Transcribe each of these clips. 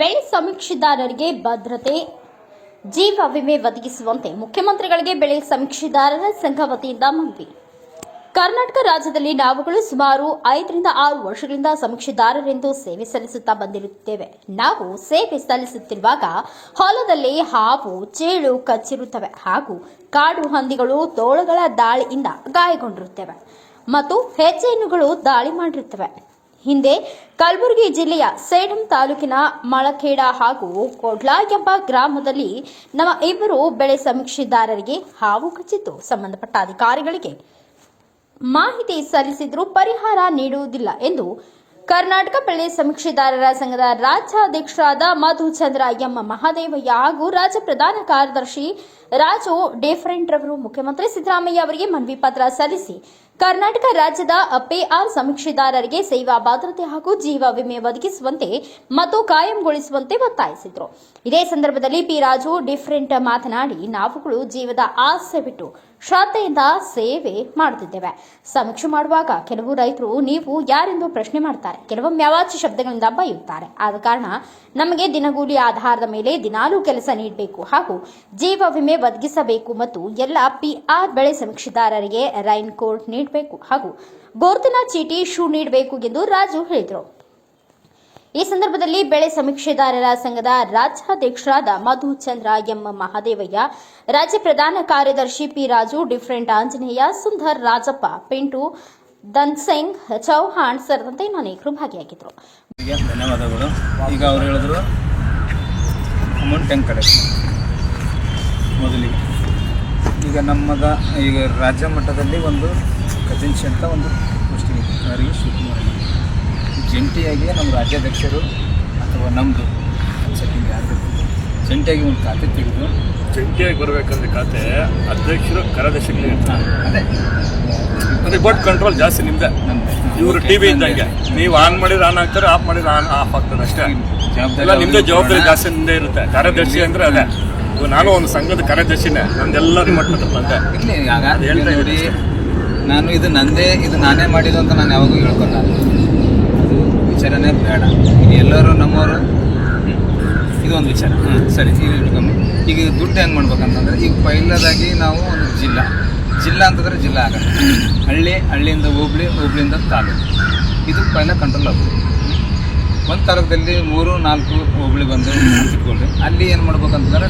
ಬೆಳೆ ಸಮೀಕ್ಷೆದಾರರಿಗೆ ಭದ್ರತೆ ಜೀವ ವಿಮೆ ಒದಗಿಸುವಂತೆ ಮುಖ್ಯಮಂತ್ರಿಗಳಿಗೆ ಬೆಳೆ ಸಮೀಕ್ಷೆದಾರರ ಸಂಘ ವತಿಯಿಂದ ಮನವಿ. ಕರ್ನಾಟಕ ರಾಜ್ಯದಲ್ಲಿ ನಾವುಗಳು ಸುಮಾರು 5 ರಿಂದ 6 ವರ್ಷಗಳಿಂದ ಸಮೀಕ್ಷೆದಾರರೆಂದು ಸೇವೆ ಸಲ್ಲಿಸುತ್ತಾ ಬಂದಿರುತ್ತೇವೆ. ನಾವು ಸೇವೆ ಸಲ್ಲಿಸುತ್ತಿರುವಾಗ ಹೊಲದಲ್ಲಿ ಹಾವು ಚೇಳು ಕಚ್ಚಿರುತ್ತವೆ ಹಾಗೂ ಕಾಡು ಹಂದಿಗಳು ತೋಳಗಳ ದಾಳಿಯಿಂದ ಗಾಯಗೊಂಡಿರುತ್ತವೆ ಮತ್ತು ಹೆಜ್ಜೆನುಗಳು ದಾಳಿ ಮಾಡಿರುತ್ತವೆ. ಹಿಂದೆ ಕಲಬುರಗಿ ಜಿಲ್ಲೆಯ ಸೇಡಂ ತಾಲೂಕಿನ ಮಳಖೇಡ ಹಾಗೂ ಕೋಡ್ಲಾ ಎಂಬ ಗ್ರಾಮದಲ್ಲಿ ನಮ್ಮ ಇಬ್ಬರು ಬೆಳೆ ಸಮೀಕ್ಷೆದಾರರಿಗೆ ಹಾವು ಕಚ್ಚಿದ್ದು ಸಂಬಂಧಪಟ್ಟ ಅಧಿಕಾರಿಗಳಿಗೆ ಮಾಹಿತಿ ಸಲ್ಲಿಸಿದರೂ ಪರಿಹಾರ ನೀಡುವುದಿಲ್ಲ ಎಂದು ಕರ್ನಾಟಕ ಬೆಳೆ ಸಮೀಕ್ಷೆದಾರರ ಸಂಘದ ರಾಜ್ಯಾಧ್ಯಕ್ಷರಾದ ಮಧುಚಂದ್ರ ಎಂ ಮಹಾದೇವಯ್ಯ ಹಾಗೂ ರಾಜ್ಯ ಪ್ರಧಾನ ಕಾರ್ಯದರ್ಶಿ ರಾಜು ಡಿಫರೆಂಟ್ ರವರು ಮುಖ್ಯಮಂತ್ರಿ ಸಿದ್ದರಾಮಯ್ಯ ಅವರಿಗೆ ಮನವಿ ಪತ್ರ ಸಲ್ಲಿಸಿ ಕರ್ನಾಟಕ ರಾಜ್ಯದ ಪಿಆರ್ ಸಮೀಕ್ಷೆದಾರರಿಗೆ ಸೇವಾ ಭದ್ರತೆ ಹಾಗೂ ಜೀವ ವಿಮೆ ಒದಗಿಸುವಂತೆ ಮತ್ತು ಕಾಯಂಗೊಳಿಸುವಂತೆ ಒತ್ತಾಯಿಸಿದರು. ಇದೇ ಸಂದರ್ಭದಲ್ಲಿ ಪಿ ರಾಜು ಡಿಫರೆಂಟ್ ಮಾತನಾಡಿ, ನಾವುಗಳು ಜೀವದ ಆಸೆ ಬಿಟ್ಟು ಶ್ರದ್ಧೆಯಿಂದ ಸೇವೆ ಮಾಡುತ್ತಿದ್ದೇವೆ. ಸಮೀಕ್ಷೆ ಮಾಡುವಾಗ ಕೆಲವು ರೈತರು ನೀವು ಯಾರೆಂದು ಪ್ರಶ್ನೆ ಮಾಡ್ತಾರೆ, ಕೆಲವೊಮ್ಮೆ ಅವಾಚ್ಯ ಶಬ್ದಗಳಿಂದ ಬೈಯುತ್ತಾರೆ. ಆದ ಕಾರಣ ನಮಗೆ ದಿನಗೂಲಿ ಆಧಾರದ ಮೇಲೆ ದಿನಾಲೂ ಕೆಲಸ ನೀಡಬೇಕು ಹಾಗೂ ಜೀವ ವಿಮೆ ಒದಗಿಸಬೇಕು ಮತ್ತು ಎಲ್ಲ ಪಿಆರ್ ಬೆಳೆ ಸಮೀಕ್ಷೆದಾರರಿಗೆ ರೈನ್ ಕೋಟ್ ನೀಡಬೇಕು ಹಾಗೂ ಗುರುತಿನ ಚೀಟಿ ಶೂ ನೀಡಬೇಕು ಎಂದು ರಾಜು ಹೇಳಿದರು. ಈ ಸಂದರ್ಭದಲ್ಲಿ ಬೆಳೆ ಸಮೀಕ್ಷೆದಾರರ ಸಂಘದ ರಾಜ್ಯಾಧ್ಯಕ್ಷರಾದ ಮಧುಚಂದ್ರ ಎಂ ಮಹಾದೇವಯ್ಯ, ರಾಜ್ಯ ಪ್ರಧಾನ ಕಾರ್ಯದರ್ಶಿ ಪಿ ರಾಜು, ಡಿಫರೆಂಟ್ ಆಂಜನೇಯ, ಸುಂದರ್, ರಾಜಪ್ಪ, ಪಿಂಟು, ದನ್ಸಿಂಗ್, ಚೌಹಾಣ್ ಸೇರಿದಂತೆ ಅನೇಕರು ಭಾಗಿಯಾಗಿದ್ದರು. ಧನ್ಯವಾದಗಳು. ಈಗ ಅವರು ಹೇಳಿದ್ರು ಅಮೌಂಟ್ ಹೆಂಗೆ ಕಲೆಕ್ಟ್ ಮೊದಲಿಗೆ ಈಗ ನಮ್ಮದ ಈಗ ರಾಜ್ಯ ಮಟ್ಟದಲ್ಲಿ ಒಂದು ಕಜಿನ್ಸಿ ಅಂತ ಒಂದು ಪೋಸ್ಟಿಂಗ್ ಇದೆ. ಅವರಿಗೆ ಶಿವಕುಮಾರ್ ಜಂಟಿಯಾಗಿ ನಮ್ಮ ರಾಜ್ಯಾಧ್ಯಕ್ಷರು ಅಥವಾ ನಮ್ಮದು ಸೆಟ್ಟಿಂಗ್ ಯಾರು ಜಂಟಿಯಾಗಿ ಒಂದು ಖಾತೆ ತೆಗೆದು ಜಂಟಿಯಾಗಿ ಬರಬೇಕಂದ್ರೆ ಖಾತೆ ಅಧ್ಯಕ್ಷರು ಕಾರ್ಯದರ್ಶಿಗಳಿಗೆ ಅದೇ ರಿಮೋಟ್ ಕಂಟ್ರೋಲ್ ಜಾಸ್ತಿ ನಿಮ್ದೆ. ಇವರು ಟಿವಿ ಇದ್ದಂಗೆ ನೀವು ಆನ್ ಮಾಡಿದ್ರೆ ಆನ್ ಆಗ್ತಾರೆ, ಆಫ್ ಮಾಡಿದ್ರೆ ಆಫ್ ಆಗ್ತದೆ ಅಷ್ಟೇ. ಎಲ್ಲ ನಿಮ್ದೇ ಜವಾಬ್ದಾರಿ ಜಾಸ್ತಿ ನಿಮ್ದೇ ಇರುತ್ತೆ. ಕಾರ್ಯದರ್ಶಿ ಅಂದ್ರೆ ಅದೇ. ನಾನು ಒಂದು ಸಂಘದ ಕಾರ್ಯದರ್ಶಿನೇ, ನಂದೆಲ್ಲ ರಿಮೋಟ್ ಕಂಟ್ರೋಲ್ ಅಂತ ಇಲ್ಲಿ ಹೇಳ್ತಾ ನೋಡಿ. ನಾನು ಇದು ನಾನೇ ಮಾಡಿದ್ದು ಅಂತ ನಾನು ಯಾವಾಗೂ ಹೇಳ್ಕೊಂಡ, ಅದು ವಿಚಾರನೇ ಬೇಡ. ಈಗ ಎಲ್ಲರೂ ನಮ್ಮವರು ಇದು ಒಂದು ವಿಚಾರ ಸರಿ. ಈಗ ಇಟ್ಕೊಂಡು ಈಗ ದುಡ್ಡು ಹೆಂಗೆ ಮಾಡ್ಬೇಕಂತಂದ್ರೆ, ಈಗ ಪೈಲದಾಗಿ ನಾವು ಒಂದು ಜಿಲ್ಲಾ ಅಂತಂದರೆ ಜಿಲ್ಲಾ ಆಗಲ್ಲ. ಹಳ್ಳಿಯಿಂದ ಹೋಬ್ಳಿಯಿಂದ ತಾಲೂಕು, ಇದು ಪೈಲ ಕಂಟ್ರೋಲ್ ಆಗುತ್ತೆ. ಒಂದು ತಾಲೂಕದಲ್ಲಿ 3-4 ಹೋಬಳಿ ಬಂದು ಇಟ್ಕೊಂಡ್ರೆ ಅಲ್ಲಿ ಏನು ಮಾಡ್ಬೇಕಂತಂದ್ರೆ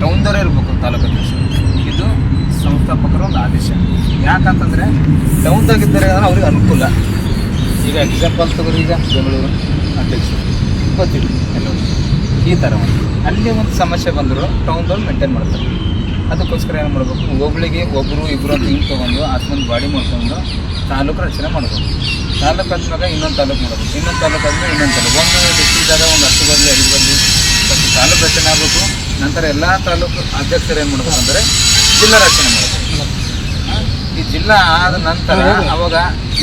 ಟೌನ್ದವರೇ ಇರಬೇಕು ತಾಲೂಕು ಅಧ್ಯಕ್ಷ. ಇದು ಸಂಸ್ಥಾಪಕರ ಒಂದು ಆದೇಶ. ಯಾಕಂತಂದರೆ ಟೌನ್ದಾಗಿದ್ದರೆ ಅವ್ರಿಗೆ ಅನುಕೂಲ. ಈಗ ಎಕ್ಸಾಂಪಲ್ ತಗೋರಿ, ಈಗ ಬೆಂಗಳೂರು ಅಧ್ಯಕ್ಷರು ಗೊತ್ತಿಲ್ಲ ಎಲ್ಲರೂ ಈ ಥರ ಅಲ್ಲಿ ಒಂದು ಸಮಸ್ಯೆ ಬಂದರೂ ಟೌನ್ದವ್ರು ಮೇಂಟೈನ್ ಮಾಡ್ತಾರೆ. ಅದಕ್ಕೋಸ್ಕರ ಏನು ಮಾಡಬೇಕು, ಹೋಬಳಿಗೆ ಒಬ್ಬರು ಇಬ್ಬರು ಅಂತ ಹಿಂಗೆ ತೊಗೊಂಡು ಅದೊಂದು ಬಾಡಿ ಮಾಡ್ಕೊಂಡು ತಾಲೂಕು ರಚನೆ ಮಾಡ್ಬೇಕು. ತಾಲೂಕು ಆದ್ಮೇಲೆ ಇನ್ನೊಂದು ತಾಲೂಕು ಮಾಡಬೇಕು, ಇನ್ನೊಂದು ತಾಲೂಕು ಆದಮೇಲೆ ಇನ್ನೊಂದು ತಾಲೂಕು. ಒಂದು ಡಿಸ್ಟ್ರಿಕ್ಟಾಗ ಒಂದು 10 ಬರಲಿ 5 ಬರಲಿ ಮತ್ತು ತಾಲೂಕು ರಚನೆ ಆಗಬೇಕು. ನಂತರ ಎಲ್ಲ ತಾಲೂಕು ಅಧ್ಯಕ್ಷರು ಏನು ಮಾಡಬೇಕು ಅಂದರೆ ಜಿಲ್ಲಾ ರಚನೆ ಮಾಡಬೇಕು. ಈ ಜಿಲ್ಲಾ ಆದ ನಂತರ ಅವಾಗ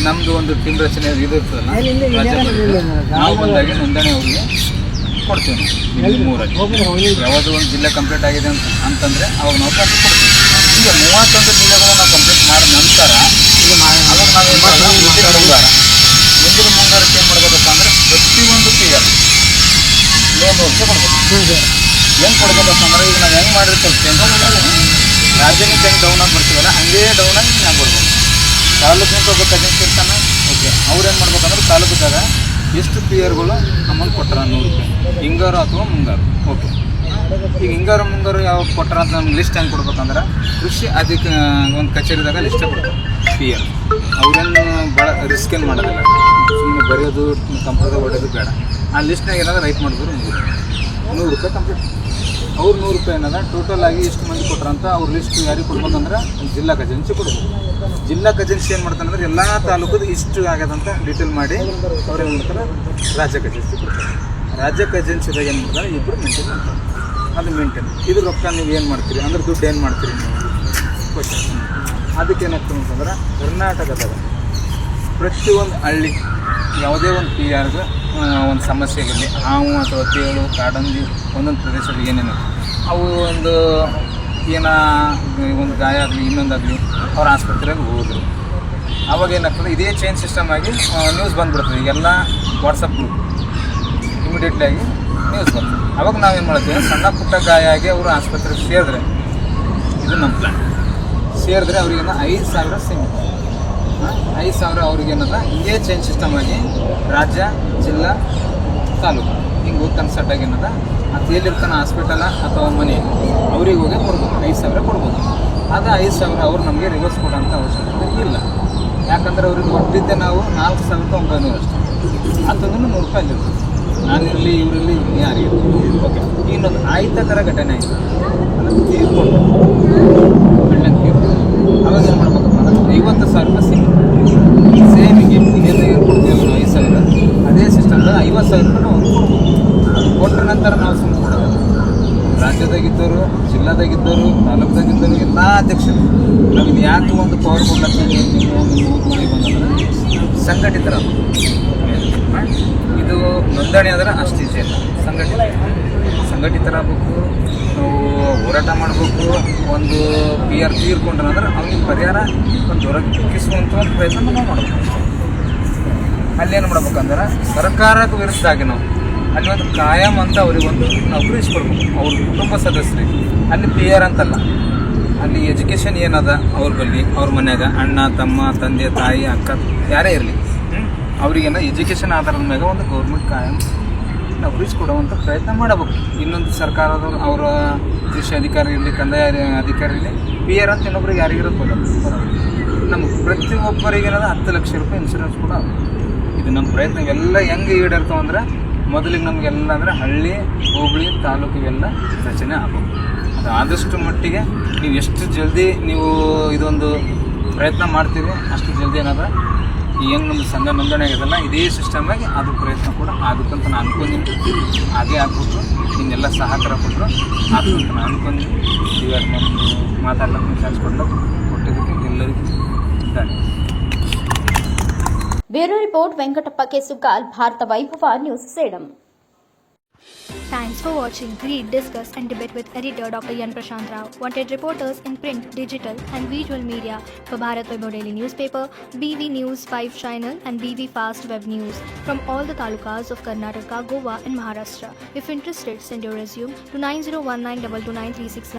ನಮ್ಮದು ಒಂದು ಟೀಮ್ ರಚನೆ ಇದು ಇರ್ತದಲ್ಲ, ನಾವು ಬಂದಾಗಿ ನೋಂದಣಿ ಅವರಿಗೆ ಕೊಡ್ತೀವಿ. ನಾವು 3 ಯಾವುದೋ ಒಂದು ಜಿಲ್ಲೆ ಕಂಪ್ಲೀಟ್ ಆಗಿದೆ ಅಂತಂದರೆ ಅವಾಗ ನಾವು ಕೊಡ್ತೀವಿ. ಈಗ 31 ಜಿಲ್ಲೆಗಳು ನಾವು ಕಂಪ್ಲೀಟ್ ಮಾಡಿದ ನಂತರ ಅವಾಗ ನಾವು ಮುಂದಿನ ಮುಂಗಾರಕ್ಕೆ ಏನು ಮಾಡಬೇಕಪ್ಪ ಅಂದರೆ ಪ್ರತಿಯೊಂದು ಪಿಆರ್ ಲೋನ್ ವರ್ಷ ಕೊಡ್ಬೇಕು. ಏನು ಕೊಡ್ಬೇಕಪ್ಪ ಅಂದ್ರೆ ಈಗ ನಾವು ಹೆಂಗೆ ಮಾಡಿರ್ತೀವಿ ರಾಜ್ಯಕ್ಕೆ ಹೆಂಗೆ ಡೌನ್ ಆಗಿ ಬರ್ತೀವಲ್ಲ ಹಂಗೇ ಡೌನ್ ಆಗಿ ನಾವು ಕೊಡ್ಬೇಕು. ತಾಲೂಕಿನ ಒಬ್ಬ ಕಜಿನ್ಸ್ ಇರ್ತಾನೆ, ಓಕೆ, ಅವ್ರು ಏನು ಮಾಡ್ಬೇಕಂದ್ರೆ ತಾಲೂಕದಾಗ ಎಷ್ಟು ಪಿಆರ್ಗಳು ಅಮೌಂಟ್ ಕೊಟ್ಟಾರ 100 ರೂಪಾಯಿ ಹಿಂಗಾರು ಅಥವಾ ಮುಂಗಾರು. ಓಕೆ, ಈಗ ಹಿಂಗಾರು ಮುಂಗಾರು ಯಾವ ಕೊಟ್ಟಾರ ಅಂತ ನಮ್ಗೆ ಲಿಸ್ಟ್ ಹೆಂಗೆ ಕೊಡ್ಬೇಕಂದ್ರೆ ಕೃಷಿ ಅದಕ್ಕೆ ಒಂದು ಕಚೇರಿದಾಗ ಲಿಸ್ಟೇ ಕೊಡ್ತಾರೆ ಪಿಆರ್. ಅವ್ರೇನು ಭಾಳ ರಿಸ್ಕ್ ಏನು ಮಾಡೋದಿಲ್ಲ, ಸುಮ್ಮನೆ ಬರೆಯೋದು ಕಂಪ್ಯೂಟರ್ ಹೊಡೆಯೋದು ಬೇಡ. ಆ ಲಿಸ್ಟ್ನಾಗ ಏನಾದ್ರು ರೈಟ್ ಮಾಡಿದ್ರು 100 ರೂಪಾಯಿ ಕಂಪ್ಲೀಟ್. ಅವ್ರು 100 ರೂಪಾಯಿ ಏನದ ಟೋಟಲ್ ಆಗಿ ಇಷ್ಟು ಮಂದಿ ಕೊಟ್ರಂತ ಅವ್ರ ಲಿಸ್ಟ್ ಯಾರಿಗೆ ಕೊಡ್ಬೇಕಂದ್ರೆ ಜಿಲ್ಲಾ ಕಜೆನ್ಸಿ ಕೊಡ್ಬೇಕು. ಜಿಲ್ಲಾ ಕಜೆನ್ಸಿ ಏನು ಮಾಡ್ತಾನೆ ಅಂದ್ರೆ ಎಲ್ಲ ತಾಲೂಕದು ಇಷ್ಟು ಆಗ್ಯದಂತ ಡೀಟೇಲ್ ಮಾಡಿ ಅವ್ರು ಏನು ಮಾಡ್ತಾರೆ ರಾಜ್ಯ ಕಜೆನ್ಸಿ ಕೊಡ್ತಾರೆ. ರಾಜ್ಯ ಕಜೆನ್ಸಿದಾಗ ಏನು ಮಾಡ್ತಾರೆ ಇಬ್ಬರು ಮೇಂಟೈನ್ ಮಾಡ್ತಾರೆ. ಅದು ಮೇಂಟೈನ್ ಇದು ರೊಕ್ಕ ನೀವು ಏನು ಮಾಡ್ತೀರಿ ಅಂದ್ರೆ ದುಡ್ಡು ಏನು ಮಾಡ್ತೀರಿ ನೀವು ಕ್ವಶನ್. ಅದಕ್ಕೆ ಏನಾಗ್ತದೆ ಅಂತಂದ್ರೆ ಕರ್ನಾಟಕದಾಗ ಪ್ರತಿಯೊಂದು ಹಳ್ಳಿ ಯಾವುದೇ ಒಂದು ಪಿಆರ್ಗೆ ಒಂದು ಸಮಸ್ಯೆ ಇರಲಿ, ಹಾವು ಅಥವಾ ತೇಳು ಕಾಡಂದಿ ಒಂದೊಂದು ಪ್ರದೇಶದಲ್ಲಿ ಏನೇನು ಅವು ಒಂದು ಒಂದು ಗಾಯ ಆಗಲಿ ಇನ್ನೊಂದಾಗಲಿ ಅವ್ರ ಆಸ್ಪತ್ರೆಗೆ ಹೋದರು. ಅವಾಗ ಏನಾಗ್ತದೆ ಇದೇ ಚೈನ್ ಸಿಸ್ಟಮ್ ಆಗಿ ನ್ಯೂಸ್ ಬಂದುಬಿಡ್ತದೆ. ಈಗೆಲ್ಲ ವಾಟ್ಸಪ್ ಗ್ರೂಪ್ ಇಮಿಡಿಯೇಟ್ಲಿ ಆಗಿ ನ್ಯೂಸ್ ಬರ್ತದೆ. ಅವಾಗ ನಾವೇನು ಮಾಡ್ತೀವಿ, ಸಣ್ಣ ಪುಟ್ಟ ಗಾಯ ಆಗಿ ಅವರು ಆಸ್ಪತ್ರೆಗೆ ಸೇರಿದ್ರೆ, ಇದು ನಮ್ಮ ಪ್ಲಾನ್, ಸೇರಿದ್ರೆ ಅವ್ರಿಗೇನ 5,000 ಸೀಮಿತ. 5,000 ಅವ್ರಿಗೇನದ ಇದೇ ಚೇಂಜ್ ಸಿಸ್ಟಮ್ ಆಗಿ ರಾಜ್ಯ, ಜಿಲ್ಲಾ, ತಾಲೂಕು ಹಿಂಗೆ ಕನ್ಸರ್ಟ್ ಆಗಿ ಏನದ ಅದು ಎಲ್ಲಿರ್ತಾನೆ ಹಾಸ್ಪಿಟಲ ಅಥವಾ ಮನೆ ಅವ್ರಿಗೆ ಹೋಗಿ ಕೊಡ್ಬೋದು, 5,000 ಕೊಡ್ಬೋದು. ಅದು 5,000 ಅವ್ರು ನಮಗೆ ರಿವರ್ಸ್ ಕೊಡೋಂಥ ಅವಶ್ಯಕತೆ ಇಲ್ಲ. ಯಾಕಂದರೆ ಅವ್ರಿಗೆ ಕೊಟ್ಟಿದ್ದೆ ನಾವು 4,900 ಅಷ್ಟೇ. ಅಂತಂದ್ರೆ 100 ರೂಪಾಯಿ ಅಲ್ಲಿರ್ತದೆ. ನಾನಿರಲಿ, ಇವರಲ್ಲಿ ಯಾರಿಗಿರಲಿ. ಓಕೆ, ಇನ್ನೊಂದು ಆಯ್ತಕರ ಘಟನೆ ಆಯಿತು, ಅದನ್ನು ತೀರ್ಕೊಂಡು ಬೆಳ್ಳಂಗೆ ತೀರ್ಕೊಂಡು ಅವಾಗ ಏನು ಮಾಡ್ಬೇಕಪ್ಪ ಅಂದ್ರೆ 50,000 ರೂಪಾಯಿ ಸಿಗುತ್ತೆ. ಸೇಮ್ ಈಗ ಏನು ಕೊಡ್ತೀವಲ್ಲ ನಾವು 5,000, ಅದೇ ಸಿಸ್ಟಮ್ದಾಗ 50,000 ರೂಪಾಯಿ ನಾವು ಕೊಡ್ಬೋದು. ಅದು ಕೊಟ್ಟ ನಂತರ ನಾವು ಸುಮ್ಮನೆ ಕೊಡೋದು. ರಾಜ್ಯದಾಗಿದ್ದವರು, ಜಿಲ್ಲಾದಾಗಿದ್ದವರು, ತಾಲೂಕದಾಗಿದ್ದವರು ಎಲ್ಲ ಅಧ್ಯಕ್ಷರು ನಮಗೆ ಯಾಕೆ ಒಂದು ಪವರ್ ಕೊಡ್ಲತ್ತೀವಿ, ನಿಮ್ಮ ಊರಿಗೆ ಬಂದಂದ್ರೆ ಸಂಘಟಿತರ ಇದು ನೋಂದಣಿ ಆದರೆ ಅಷ್ಟು ಈಸಿ ಇಲ್ಲ. ಸಂಘಟಿತರಾಗಬೇಕು, ನಾವು ಹೋರಾಟ ಮಾಡಬೇಕು. ಒಂದು PR ತೀರ್ಕೊಂಡ್ರೆ ಅವ್ನಿಗೆ ಪರಿಹಾರ ಒಂದು ದೊರಕಿಸುವಂಥ ಒಂದು ಪ್ರಯತ್ನ ನಾವು ಮಾಡಬೇಕು. ಅಲ್ಲೇನು ಮಾಡ್ಬೇಕಂದ್ರೆ ಸರ್ಕಾರಕ್ಕೆ ವಿರುದ್ಧಾಗಿ ನಾವು ಅಲ್ಲಿ ಒಂದು ಕಾಯಂ ಅಂತ ಅವ್ರಿಗೊಂದು ನೌಕರಿ ಇಸ್ಕೊಡ್ಬೇಕು ಅವ್ರ ಕುಟುಂಬ ಸದಸ್ಯರಿಗೆ. ಅಲ್ಲಿ PR ಅಂತಲ್ಲ, ಅಲ್ಲಿ ಎಜುಕೇಷನ್ ಏನದ ಅವ್ರ ಬಳಿ, ಅವ್ರ ಮನ್ಯಾಗ ಅಣ್ಣ, ತಮ್ಮ, ತಂದೆ, ತಾಯಿ, ಅಕ್ಕ ಯಾರೇ ಇರಲಿ, ಅವ್ರಿಗೇನ ಎಜುಕೇಷನ್ ಆಧಾರದ ಮ್ಯಾಗ ಒಂದು ಗೌರ್ಮೆಂಟ್ ಕಾಯಂ ನೌಕರಿ ಕೊಡುವಂಥ ಪ್ರಯತ್ನ ಮಾಡಬೇಕು. ಇನ್ನೊಂದು ಸರ್ಕಾರದವ್ರು ಅವರ ಕೃಷಿ ಅಧಿಕಾರಿ ಇರಲಿ, ಕಂದಾಯ ಅಧಿಕಾರಿ ಇರಲಿ, PR ಅಂತ ಇನ್ನೊಬ್ರಿಗೆ ಯಾರಿಗಿರೋದು ನಮ್ಗೆ ಪ್ರತಿಯೊಬ್ಬರಿಗೇನದ 10 ಲಕ್ಷ ರೂಪಾಯಿ ಇನ್ಶೂರೆನ್ಸ್ ಕೂಡ. ಇದು ನಮ್ಮ ಪ್ರಯತ್ನ. ಇವೆಲ್ಲ ಹೆಂಗೆ ಈಡೇರ್ತಾವೆ ಅಂದ್ರೆ ಮೊದಲಿಗೆ ನಮಗೆಲ್ಲ ಅಂದರೆ ಹಳ್ಳಿ, ಹೋಬಳಿ, ತಾಲೂಕು ಇವೆಲ್ಲ ರಚನೆ ಆಗಬೇಕು. ಅದು ಆದಷ್ಟು ಮಟ್ಟಿಗೆ ನೀವು ಎಷ್ಟು ಜಲ್ದಿ ನೀವು ಇದೊಂದು ಪ್ರಯತ್ನ ಮಾಡ್ತೀರಿ ಅಷ್ಟು ಜಲ್ದಿ ಏನಾದ್ರೆ ಏನು ನಮ್ಮ ಸಂಘ ನೋಂದಣಿ ಆಗಿದೆಲ್ಲ ಇದೇ ಸಿಸ್ಟಮಾಗಿ ಅದು ಪ್ರಯತ್ನ ಕೂಡ ಆಗುತ್ತಂತ ನಾನು ಅನ್ಕೊಂಡಿದ್ದೀನಿ. ಹಾಗೆ ಆಗ್ಬಿಟ್ಟು ಇನ್ನೆಲ್ಲ ಸಹಕಾರ ಕೊಟ್ಟರು ಆಗುತ್ತಂತ ನಾನು ಅನ್ಕೊಂಡಿದ್ದೀನಿ. ಇವಾಗ ನಮ್ಮದು ಮಾತಾಡ್ಲಿಕ್ಕೆ ಚಾನ್ಸ್ ಕೊಟ್ಟಿದ್ದಕ್ಕೆ ಎಲ್ಲರಿಗೂ ಧನ್ಯವಾದ. ಬ್ಯೂರೋ ರಿಪೋರ್ಟ್ ವೆಂಕಟಪ್ಪ ಕೆಸುಕಾಲ್, ಭಾರತ ವೈಭವ news, Sedam. Thanks for watching. Read, discuss and debate with editor Dr. Yan Prashant Rao. Wanted reporters in print, digital and visual media for Bharat Vaibhav Daily Newspaper, BV News 5 Channel and BV Fast Web News from all the talukas of Karnataka, Goa and Maharashtra. If interested, send your resume to 9019229369.